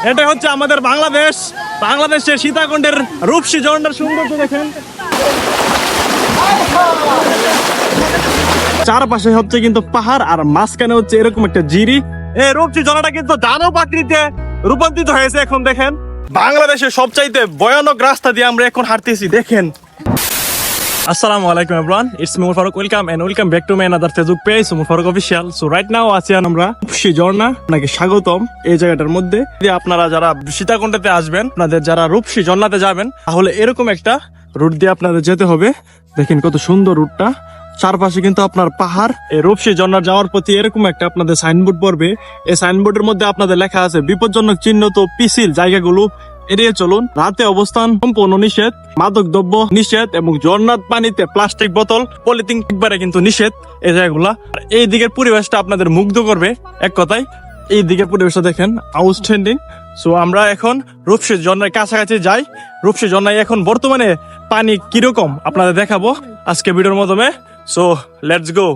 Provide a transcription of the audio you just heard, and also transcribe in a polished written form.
এটা হচ্ছে আমাদের বাংলাদেশের সীতাকুণ্ডের রূপসী ঝর্ণার সৌন্দর্য দেখেন। চারপাশে হচ্ছে কিন্তু পাহাড় আর মাঝখানে হচ্ছে এরকম একটা জিরি। এই রূপসী ঝর্ণাটা কিন্তু দানব আকৃতিতে রূপান্তরিত হয়েছে। এখন দেখেন বাংলাদেশের সবচাইতে ভয়ানক রাস্তা দিয়ে আমরা এখন হাঁটতেছি দেখেন। আসসালামু আলাইকুম everyone, it's me Faruk, welcome back to my another Facebook page Faruk official. So right now আছি আমরা রূপসী ঝর্ণা, আপনাকে স্বাগতম এই জায়গাটার মধ্যে। আপনারা যারা সীতাকুণ্ডতে আসবেন, আপনাদের যারা রূপসী ঝর্ণাতে যাবেন, তাহলে এরকম একটা রুট দিয়ে আপনাদের যেতে হবে। দেখেন কত সুন্দর রুটটা, চারপাশে কিন্তু আপনার পাহাড়। এই রূপসী ঝর্ণা যাওয়ার প্রতি এরকম একটা আপনাদের সাইনবোর্ড পড়বে। এই সাইনবোর্ডের মধ্যে আপনাদের লেখা আছে বিপজ্জনক চিহ্নিত পিছিল জায়গাগুলো এড়িয়ে চলুন, রাতে অবস্থান সম্পূর্ণ নিষেধ, মাদক দ্রব্য নিষেধ এবং ঝর্ণার পানিতে প্লাস্টিক বোতল পলিথিন একবারে কিন্তু নিষেধ এই জায়গাগুলা। এই দিকের পরিবেশটা আপনাদের মুগ্ধ করবে। এক কথায় এই দিকের পরিবেশটা দেখেন আউটস্ট্যান্ডিং। সো আমরা এখন রূপসী ঝর্ণার কাছাকাছি যাই। রূপসী ঝর্ণায় এখন বর্তমানে পানি কিরকম আপনাদের দেখাবো আজকে ভিডিওর মাধ্যমে। So let's go.